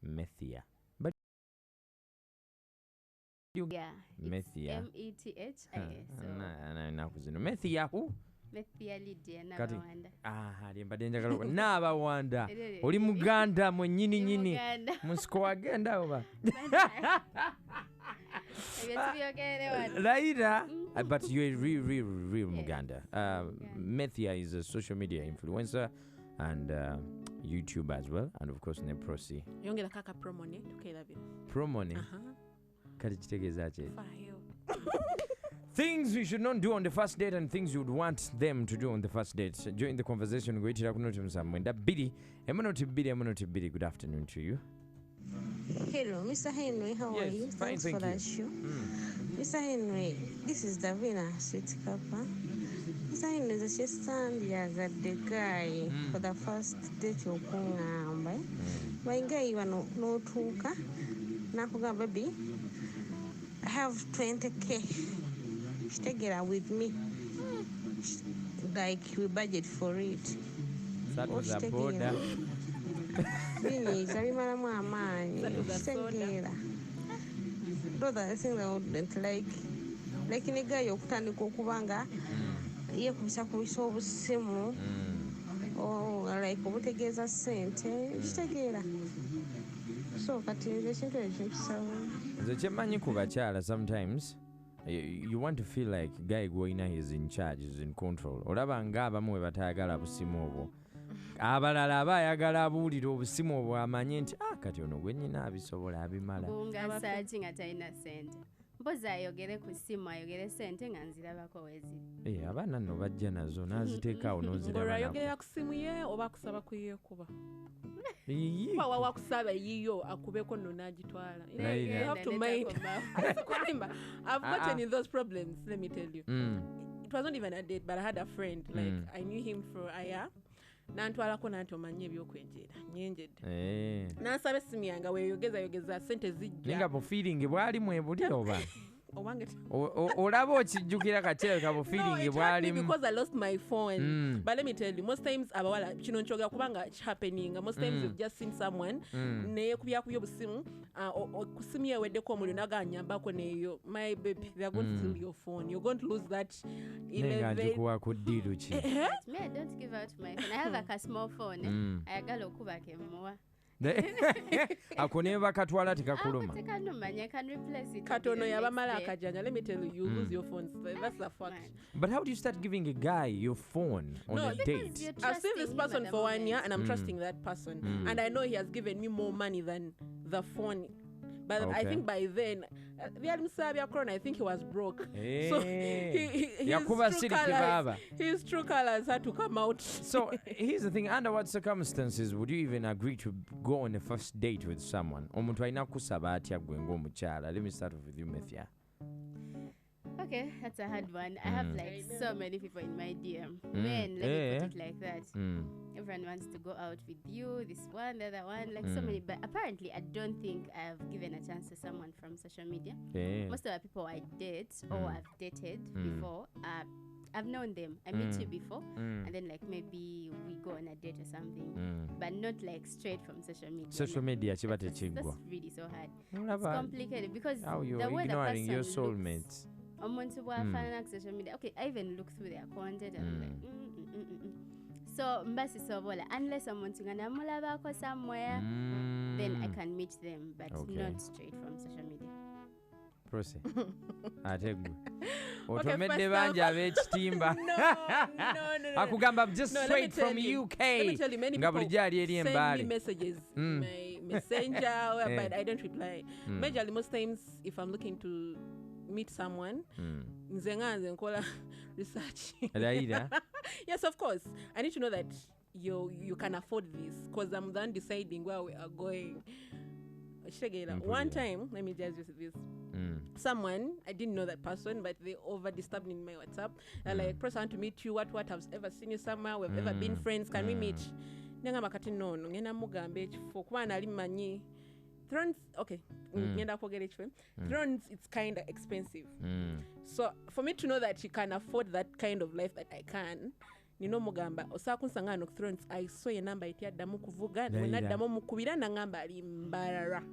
Methia. But you Methia. M-E-T-H-I-A. nakuzino Methia who? Methia Lydia Nabawanda. Mbadde njagala Nabawanda. Oli Muganda mwennyini musiko wagenda oba. Later, but you're real Muganda. Methia is a social media influencer and YouTube as well, and of course Neprosi. Yongera kaka promone tukelabira. Promone. Kati kitegeeza ki? Things we should not do on the first date and things you would want them to do on the first date. During the conversation, we waited Good afternoon to you. Hello, Mr. Henry, how are you? Fine, Thanks for that show. Mr. Henry, this is Davina Sweet Kappa. Mr. Henry, the stand the guy for the first date of Kungamba. My guy, you are no tuka. Nakuga baby, I have 20K. Take it out with me. Like we budget for it. That was a border. Those are the things I wouldn't like in a guy of Tani Kokubanga, Yakusa Simu, or like what a gaze a saint. So, the Chemani Kubachala sometimes. You want to feel like guy Goina is in charge, is in control. Olaba ngaba mwe batayagala busimu obwo. Abalala abayagala buliro obusimu obwo amanye nti kati ono gwe nnyina abisobola abimala. Bunga searching atayina sente. Mpozi ayogere ku simu ayogere sente nga nzirabako weziri. Abaana nno bajja nazo n'aziteekaawo n'oziraba. Ng'oyogera ku simu ye oba akusaba kuyeekuba. Kuba wakusaba yiyo akubeko nno n'agitwala. You have to mind. I've gotten in those problems, let me tell you. It wasn't even a date, but I had a friend. Like, I knew him for a year. Nantwalako nanti omanye ebyokwenjera nyenjedde nansaba essimu yange weeyogeza sente zijja ninga bufiiringi bwalimu ebuli oba owange olaba okijjukira kakyere ka bufiiringi bwalimu because I lost my phone but let me tell you most times abawala kino nkyogera kubanga it's happening most times you've just seen someone neekubyakubya obusimu ku simu yeweddeko omuliro naganyambako neeyo my baby they are going to steal your phone you're going to lose that 11 ku ddiiru ki me I don't give out my phone I have a small phone ayagala okuba kemuwa ako ne bakatwala tekakuluma katono yabamala akajanja let me tell you you lose your phone that's a fact but how do you start giving a guy your phone on a date I've seen this person for 1 year and I'm trusting that person and I know he has given me more money than the phone but I think by then I think he was broke so his true colors had to come out so here's the thing under what circumstances would you even agree to go on a first date with someone omuntu alina kusaba atya gwe ng'omukyala let me start with you Methia. Okay, that's a hard one. I have like so many people in my DM. Men, let me put it like that. Everyone wants to go out with you, this one, the other one, like so many. But apparently, I don't think I've given a chance to someone from social media. Most of the people I date or I've dated before, I've known them. I met you before, and then like maybe we go on a date or something, but not like straight from social media. Social media, that's really so hard. It's complicated because how you're the way ignoring the your person soulmates. Omuntu bw'afaanana ku social media. Okay, I even look through their content and I'm like, So mbasi sobola unless omuntu nga namulabako somewhere, then I can meet them, but not straight from social media. Proceed. Ate gwe. Otomedde bangi ab'ekitimba. No. Akugamba just straight from UK. Let me tell you, many people send me messages my messenger, but I don't reply. Majorly, most times, if I'm looking to meet someone, nze nkola research. Yes, of course. I need to know that you can afford this because I'm then deciding where we are going. One time, let me just use this. Someone, I didn't know that person, but they over disturbed me in my WhatsApp. They're like, "Person, I want to meet you. What? I've ever seen you somewhere. We've ever been friends. Can we meet?" Nenga makati no. Ngena mugambe chifo kuba nali manyi. Thrones, okay. Ngenda forget it. Thrones, it's kind of expensive. So for me to know that you can afford that kind of life that I can, nino mugamba osobola kunsanga no Thrones I saw your number iti addamu kuvuga Naira. wenaddamu mukubira nangamba ali mbarara.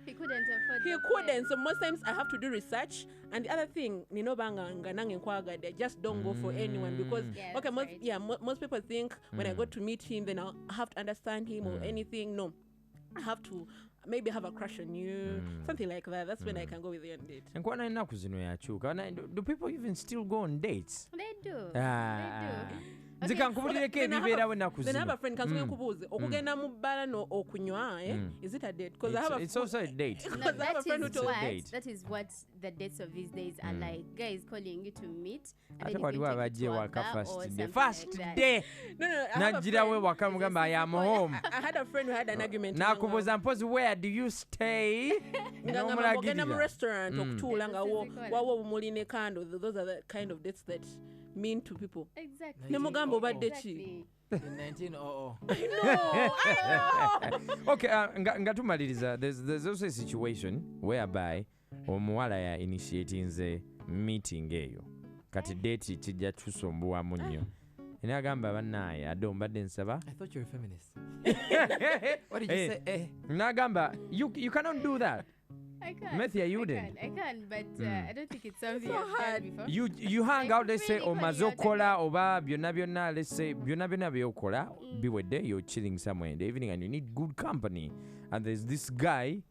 He couldn't afford He the couldn't, so most times I have to do research. And the other thing, nino banga nange nkwagade, just don't go for anyone because Yeah, okay, that's right. most people think when I go to meet him, then I'll have to understand him or anything. No, I have to maybe have a crush on you, something like that. That's when I can go with you on date. Nkwana ennaku zino yakyuka. Do people even still go on dates? They do. Ah. They do. Nze kankubulireko Then I have ebibeerawo ennaku then I have zino. a friend kansoke nkubuuze okugenda mu bbala no okunywa is it a date? Because I have a It's also a date. No, Because I have a friend who told date. that is what the dates of these days are like. Guys calling you to meet. And Ate then waliwo you take it abajja to a ewaka bar or first day. something First like that. day. no, I have a Najjirawo friend. ewaka mugamba I am home. I had a friend who had an argument. N'akubuuza mpozi where do you stay? Ngamba ogenda mu N'omulagirira. restaurant okutuula nga This is the wawo obumuli ne candle. Those are the kind of dates that mean to people. Exactly. Ne mugamba obadde ki? Exactly. In 1900. Okay, nga tumaliriza, there's also a situation whereby omuwala ya initiatinze meeting eyo kati date kijja tusombuwamu nnyo era agamba bannaaye adde ombadde nsaba I thought you were a feminist. What did you Eh. say? Eh. n'agamba you cannot do that. I can. Methia, you I didn't. can, but I don't think it's something I've done before. You hang out, let's say, Really omaze calling out okola oba byonna let's say byonna byokola biwedde, you're chilling somewhere in the evening and you need good company and there's this guy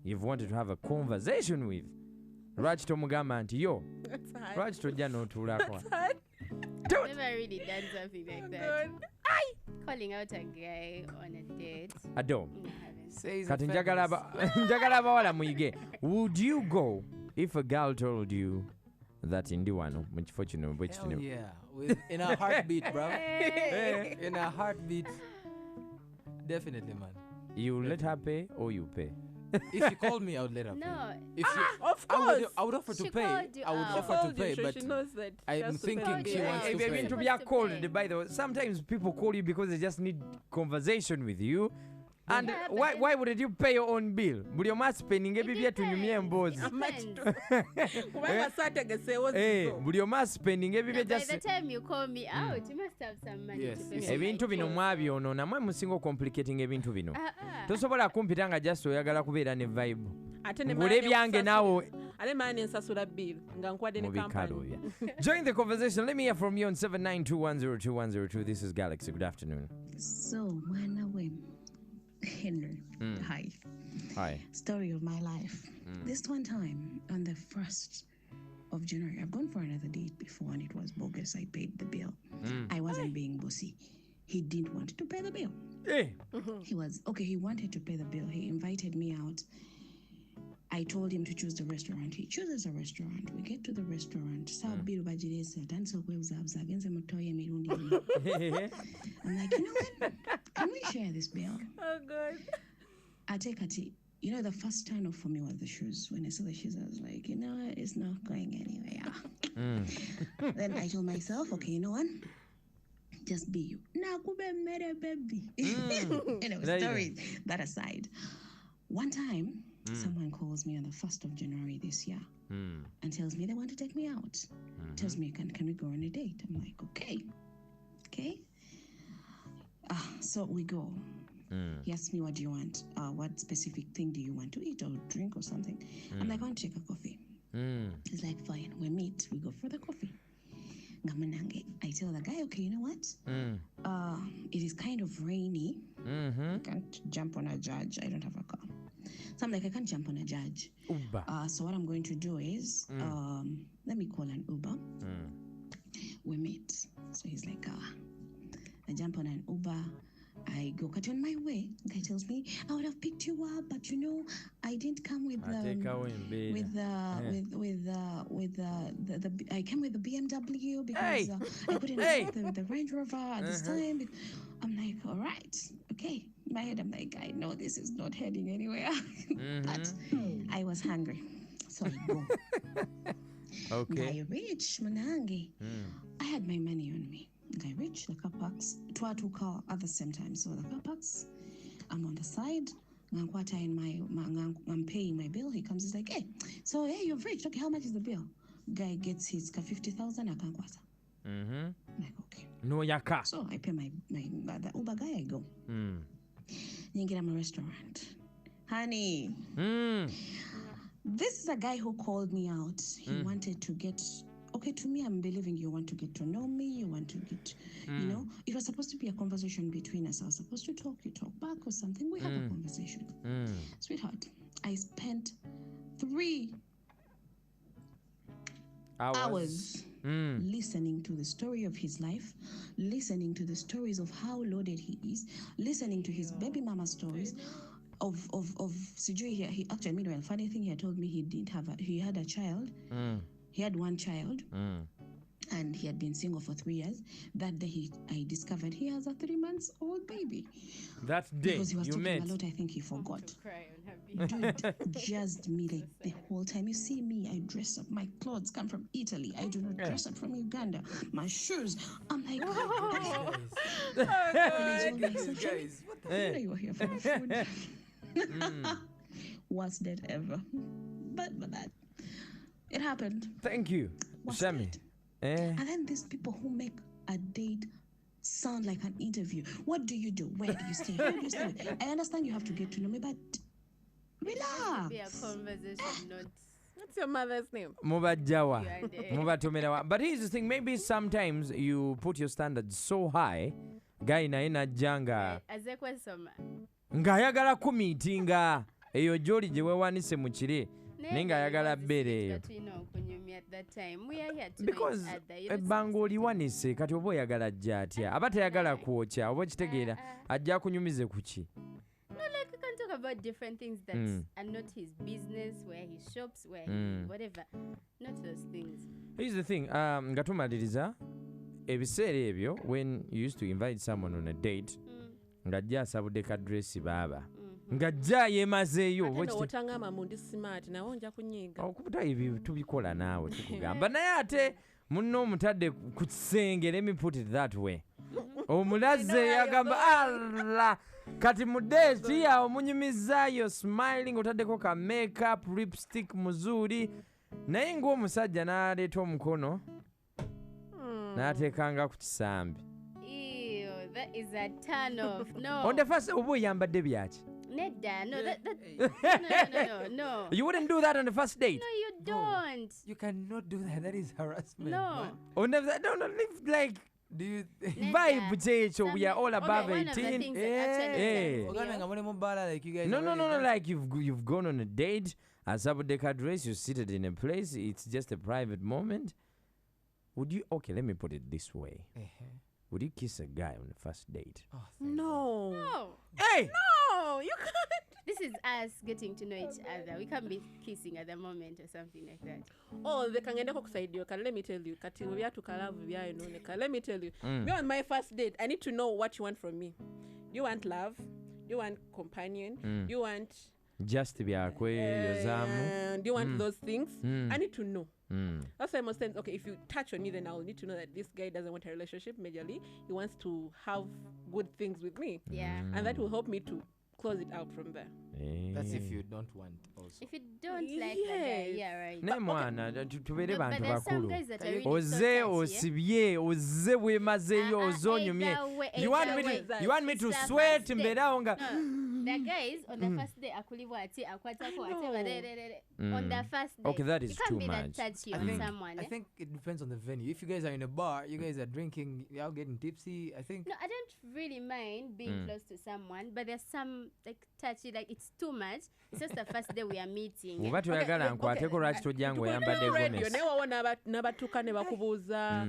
you've wanted to have a conversation with. Lwaki tomugamba nti yo That's hard. lwaki tojja n'otuulako? Hard. I've never really done something like that. Good. Calling out a guy on a date. Ado, No, I haven't. Say he's a kati njagala feminist. njagala abawala muyige. Would you go if a girl told you that ndi wano mu kifo kino bwe Hell kitino? yeah. In a heartbeat, bro. In a heartbeat. Definitely, man. You let her pay or you pay? If she called me, I would let her pay. No. If she, Of I course. would offer to She pay. called you I would out. offer to pay, She but knows that she I'm has to thinking pay. she wants to Ebintu pay. Supposed bya to called, pay. by the way. Sometimes people call you because they just need conversation with you. And Yeah, but why, then- why wouldn't you pay your own bill? Buli omu aspending It ebyo byetunyumya depends. emboozi. It depends. Kubanga saategeseewo Eh, zizo. buli omu aspending ebyo No, bye by just the time you call me out, you must have some money Yes, to pay yes. for my ebintu bino drinks. mwabyonoona mwe musinga ocomplicating ebintu bino. Ah. Tosobola kumpita nga just oyagala kubeera ne vibe. Ate ne Ngule maani byange ensasula- naawe ate maani ensasula bill nga nkwadde ne mu bikalo kampani. bya. Join the conversation. Let me hear from you on 792102102. This is Galaxy. Good afternoon. So, mwana we, Henry, hi. Hi. Story of my life. This one time, on the 1st of January, I've gone for another date before and it was bogus. I paid the bill. I wasn't being bossy. He didn't want to pay the bill. Hey. He wanted to pay the bill. He invited me out. I told him to choose the restaurant. He chooses a restaurant. We get to the restaurant. Sawa bill bajirese atandise okwebuzabuza agenze mutoye emirundi ena. I'm like, you know what? Can we share this bill? Oh, God. Ate kati, you know, the first turn off for me was the shoes. When I saw the shoes, I was like, you know what? It's not going anywhere. Then I told myself, okay, you know what? Just be you. Nakube mere baby. Anyway, There you story that aside. One time, someone calls me on the 1st of January this year and tells me they want to take me out. Tells me, can we go on a date? I'm like, okay. So we go. He asks me, what do you want? What specific thing do you want to eat or drink or something? I'm like, I want to take a coffee. He's like, fine. We meet. We go for the coffee. Ngamanange. I tell the guy, okay, you know what? It is kind of rainy. I can't jump on a judge. I don't have a car. So I'm like, I can't jump on a judge. Uber. So what I'm going to do is, let me call an Uber. We meet. So he's like, I jump on an Uber. I go cut on my way. The guy tells me, I would have picked you up, but you know, I didn't come with I take away in bed. I came with the BMW because Hey! I couldn't Hey! get the Range Rover at this time. I'm like, all right, okay. In my head, I'm like, I know this is not heading anywhere. But I was hungry, so I go. Okay. I reach Manangi. I had my money on me. I reach the car parks. Two car at the same time. So the car parks, I'm on the side. I'm paying my bill. He comes, he's like, hey, so hey, you've reached. Okay, how much is the bill? Guy gets his 50,000. I can't. I'm like, okay. No yaka. So I pay the Uber guy, I go. You get a restaurant. Honey, this is a guy who called me out. He wanted to get, okay, to me, I'm believing you want to get to know me. You want to get, you know, it was supposed to be a conversation between us. I was supposed to talk, you talk back or something. We have a conversation. Sweetheart, I spent 3 hours listening to the story of his life, listening to the stories of how loaded he is, listening to his baby mama stories of Sijui. He actually, meanwhile, funny thing, he told me he had a child. He had 1 child. And he had been single for 3 years. That day, I discovered he has a 3-month-old baby. That day, because he was you talking met. a lot, I think he forgot. To cry on her behalf. Dude, just me like the whole time. You see me, I dress up. My clothes come from Italy. I do not dress up from Uganda. My shoes, I'm like, Guys, what the you know you were here for the food. Worst date ever. But that, it happened. Thank you, Worst Sammy. date. And then these people who make a date sound like an interview. What do you do? Where do you stay? Who do you stay with? I understand you have to get to know me, but relax. Be a conversation, not What's your mother's name? Mubajawa. you are there. Mubatomerawa. But here's the thing, maybe sometimes you put your standards so high, guy naina janga Aze kwesoma. ng'ayagala kumiitinga eyo gy'oli gye weewanise mu kire naye ng'ayagala bbere eyo. At that time, we are here to Because know each other. You're not ebbanga oliwanise kati oba oyagala ajja atya aba tayagala kwokya oba okitegeera ajja akunyumize ku ki. No, like we can talk about different things that are not his business, where he shops, where he whatever. Not those things. Here's the thing, nga tumaliriza ebiseera ebyo when you used to invite someone on a date ng'ajja asabudde ka dress baaba ng'ajja yeemazeeyo oba Ate n'otangamba mundi smart nawe nja kunyiiga. okubuta ebyo tubikola naawe tukugamba naye ate munno omutadde ku kisenge, let me put it that way, omulaze yagamba ala kati mu date awo munyumizaayo smiling otaddeko ka makeup lipstick muzuuli naye ng'omusajja n'aleeta omukono n'ateekanga ku kisambi. Ew, that is a turn off. No. On the first oba oyambadde byaki? Nedda, no, that no. You wouldn't do that on the first date? No, you don't. You cannot do that. That is harassment. No. Man. On the don't live like Do you? vibe checho, we are all above one of the 18. things that actually Eh. turns me Ogana off. nga muli mu bbala, like you guys. No, already- like you've gone on a date, a sabudeka dress, you're seated in a place, it's just a private moment. Would you, okay, let me put it this way. Would you kiss a guy on the first date? Oh, thank No. No. Hey! No, you can't. This is us getting to know each other. We can't be kissing at the moment or something like that. Oh, the kangendeko kusaidio. Let me tell you. Kati byatukalaavu byayonooneka. Let me tell you. Me on my first date, I need to know what you want from me. You want love? You want companion? You want Just byakwe yozamu. do you want those things? I need to know. Mm. That's why most times, okay, if you touch on me, then I'll need to know that this guy doesn't want a relationship majorly. He wants to have good things with me. Yeah. And that will help me to close it out from there. That's if you don't want also. If you don't like the guy, Yes. yeah, right. Ne mwana tubeere No, but bantu there's some bakulu. guys that are really so Oze touchy, yeah? osibye oze bwemazeeyo ozonyumye. either way, You want either me way. to you want me to It's the sweat first date. mbeerawo nga No, the guys on the first day akulibwa ati akwatako ate barerere on the first day. Okay, that is you can't too be much. that touchy I on think, someone. I think it depends on the venue. If you guys are in a bar, you guys are drinking, you're out getting tipsy, I think. No, I don't really mind being close to someone, but there's some like touchy, like it's too much. It's just the first day we are meeting. oba toyagala nkwateko lwaki tojja ng'oyambadde gomesi. naye wawona n'abatuuka ne bakubuuza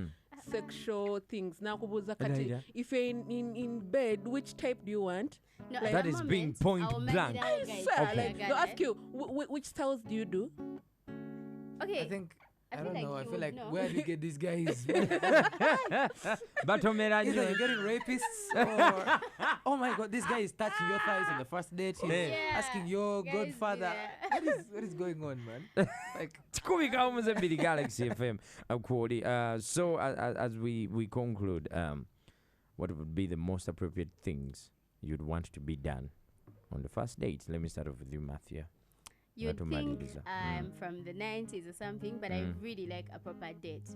sexual things n'akubuuza kati Right. if you're in bed which type do you want. No, Like- at That the is being moment, point I'll make blank. it out, guys. Sir, Okay. like, they'll ask you which styles do you do. Okay. I think, I feel don't like know, I you feel would like, know. where do you get these guys? Batomera Either nnyo. you're getting rapists or, oh my god, this guy is touching your thighs on the first date. He's Yeah. asking your Guys, godfather. yeah. What is going on, man? Like, Kubikawo muzebbiri Galaxy FM kwoli. So as we conclude, what would be the most appropriate things you'd want to be done on the first date? Let me start off with you, Matthew. you'd think Batumaliriza. I'm from the 90s or something, but I really like a proper date.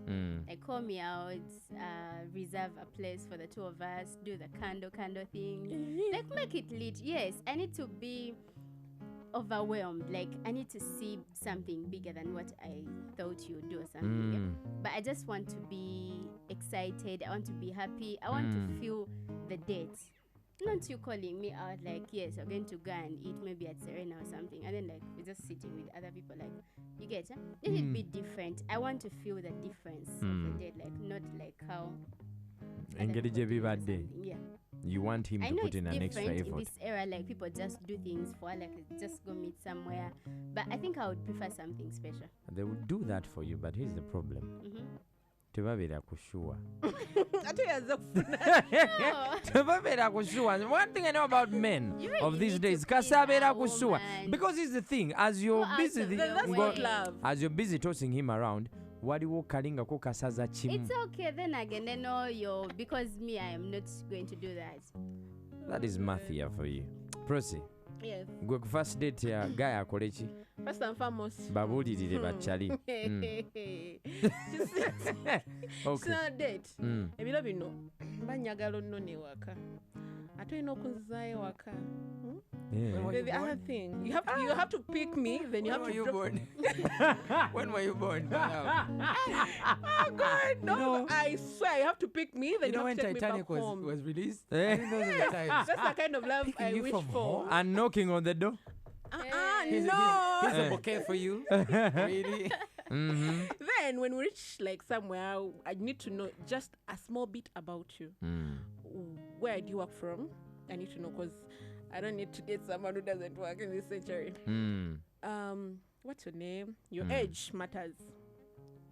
Like call me out, reserve a place for the two of us, do the candle thing, like make it lit. Yes, I need to be overwhelmed. Like I need to see something bigger than what I thought you'd do or something. Yeah? But I just want to be excited. I want to be happy. I want to feel the date. Not you calling me out like, yes, we're going to go and eat maybe at Serena or something, and then like we're just sitting with other people. Like, you get it? Let it be different. I want to feel the difference of the date, like not like how. Engeri gye bibadde. Yeah. You want him I to know put it's in an extra different in effort. this era. Like people just do things for like just go meet somewhere. But I think I would prefer something special. They will do that for you, but here's the problem. Tebabeera ku sure. Ate yaza kufuna. Tebabeera ku sure. One thing I know about men You really of these need days, to please kasabeera a ku sure. woman. Because here's the thing, as you're Go out busy, of your That's way. not love. as you're busy tossing him around, waliwo kalingako kasaza kimu. It's okay. Then again, they know you because me, I am not going to do that. That is mafia for you. Prosi, Yes. gwe ku first date ya guy akole ki? First and foremost. Babuulirire bachali. Okay. Sina date. Mm. Ebiro bino mba njagala onnona ewaka. Ate olina okunzizayo ewaka. Yeah. When The you other born? thing, you have to pick me, then you When have were to you drop. born? When were you born? Oh God, no! know- I swear, you have to pick me, then You know you when have to take Titanic me back home. was released? Eh. I think those are the times. That's the kind of love Picking I you wish from for. home? And knocking on the door. Here's No. a Eh. bouquet for you. Really? Mm-hmm. Then when we reach like somewhere, I need to know just a small bit about you. Where do you work from? I need to know because I don't need to date someone who doesn't work in this century. What's your name? Your age matters.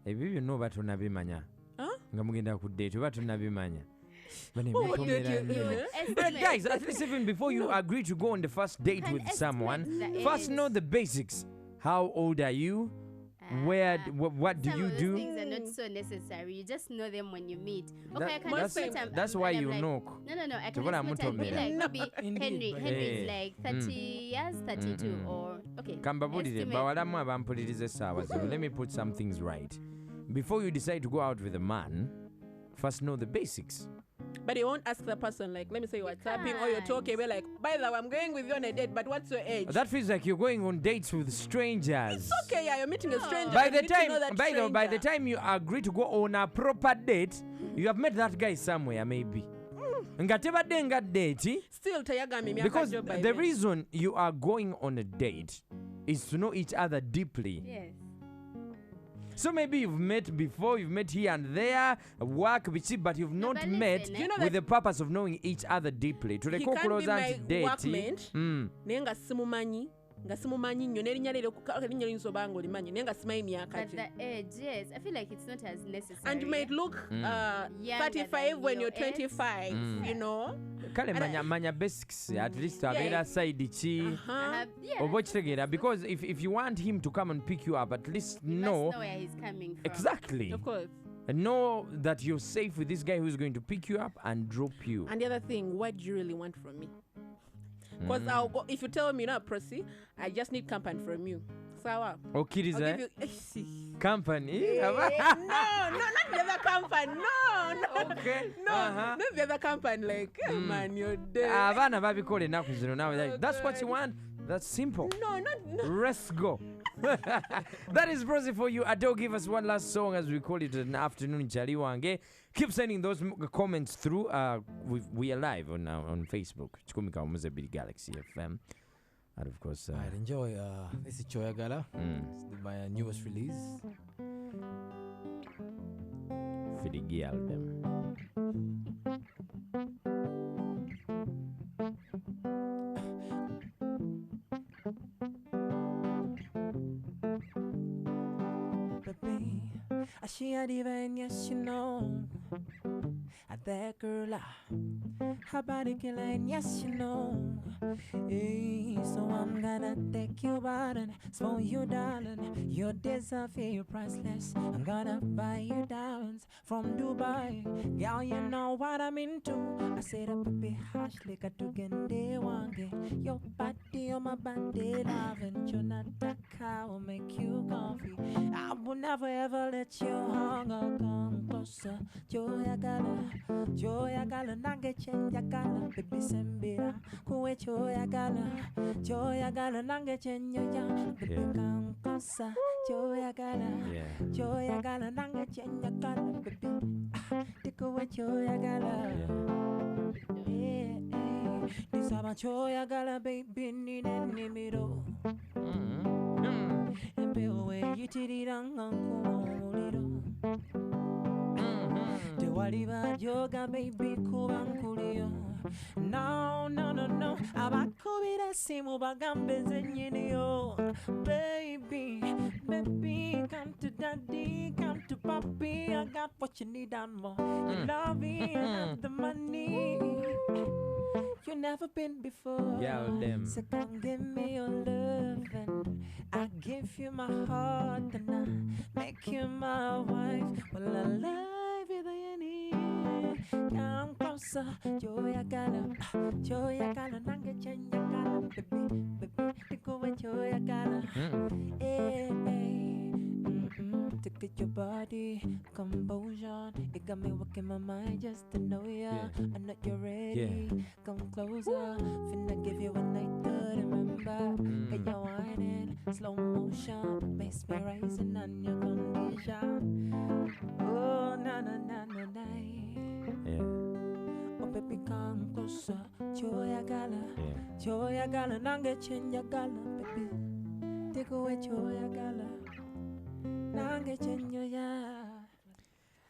Ebyo byonna oba tonnabimanya Huh? nga mugenda ku date oba tonnabimanya. Bano Oh, emitomera date you- nnyo. uh-huh. But guys, at least even before you agree to go on the first date Can with estimate someone, the first age. know the basics. How old are you? Where? What do Some you of those do? things are not so necessary. You just know them when you meet. Okay, That- I can that's- estimate I'm- That's I'm- why and I'm you like, knock. No, I can Tubona estimate and be mutomera. like maybe Indeed, Henry. but- Henry Eh. is like 30 years, 32, or okay. Kambabulire estimate. bawalamu abampuliriza essaawa zino. Let me put some things right. Before you decide to go out with a man, first know the basics. But you won't ask the person, like, let me say you're tapping or you're talking. We're like, by the way, I'm going with you on a date, but what's your age? That feels like you're going on dates with strangers. It's okay, yeah, you're meeting a stranger. By you the need to know time, that by the stranger. time you agree to go on a proper date, you have met that guy somewhere maybe. Nga tebadde nga date, Still, tayagami myaka because jo by the then. reason you are going on a date is to know each other deeply. Yes. So maybe you've met before, you've met here and there, work, bichi, but you've No, not but met listen, You know with that the purpose of knowing each other deeply. he can be my date. workmate, naye nga simumanyi nnyo n'erinnya lye erinnya liyinza oba nga olimanyi naye nga simanyi myaka But gye. the age, yes, I feel like it's not as necessary. And you might look Younger 35 than when your you're 25, you know. Kale And manya basics, at least abeera side ki. Yeah, Oba okitegeera, because if you want him to come and pick you up, at least you know must know where he's coming from. exactly. Of course. And know that you're safe with this guy who's going to pick you up and drop you. And the other thing, what do you really want from me? Because I'll go, if you tell me, no, Prosi, I just need company from you. Sawa. I'll Okkiriza give you. company. No, not the other company. No. Okay. No, Uh-huh. not the other company. Like, man, you're dead. Abaana babikola ennaku zino nawe. That's what you want. That's simple. No. Let's go. That is Prosi for you. Adele, give us one last song as we call it an afternoon Chali Wange. Keep sending those comments through. We are live on Facebook. Chikumika Umuze Big Galaxy FM. And of course, I'd enjoy. This is Choyagala. It's my newest release. for the girl them. Baby, she had even, yes, you know. That girl, her body killing, yes, you know. Hey, so I'm gonna take you out and spoil you, darling. You deserve it, priceless. I'm gonna buy you diamonds from Dubai. Girl, you know what I'm into. I said up a bit harsh, like a tugende wange. Your body be on my body, love, and you're not that cow will make you comfy. I will never ever let your hunger come closer. Joya gala, nage chenja gala, baby sembira. Kuwe joya gala, nage chenja ya, baby come closer. Joya gala, nage chenja gala, baby. Tikuwe joya gala. Yeah. Nisaba choya gala baby ni nemiro. Empe owe yitiriranga kumuliro. Tewaliba joga baby kubankulio. No. Abakubira simu bagambe zenyiniyo. Baby, come to daddy, come to papi. I got what you need and more. You love me, I have the money. You never been before. Yeah, them. So come give me your love and I give you my heart and I make you my wife. Well, I love you the need. Come closer, Joya gala, nange chenya gala, baby, take away Joya gala. Hey. To get your body composure, it got me working my mind just to know ya. I know you're ready. Come closer, finna give you a night to remember. Get your whining, slow motion, makes me rising on your condition. Oh, na. Yeah. Oh, baby, come closer, Joya gala, nange chenja gala, baby, take away Joya gala.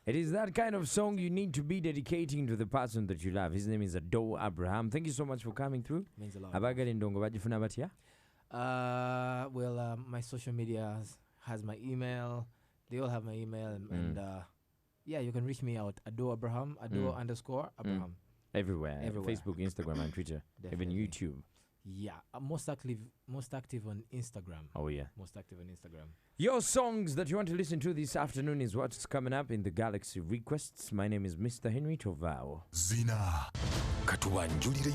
It is that kind of song you need to be dedicating to the person that you love. His name is Ado Abraham. Thank you so much for coming through. Means a lot. Abagali Ndongo bajifuna batya? My social media has my email. They all have my email. And yeah, you can reach me out. Ado Abraham, Ado _ Abraham. Everywhere. Facebook, Instagram, and Twitter. Even YouTube. Yeah, I'm most active on Instagram. Oh, yeah. Most active on Instagram. Your songs that you want to listen to this afternoon is what's coming up in the Galaxy Requests. My name is Mr. Henry Tovao. Zina. Katuanjulire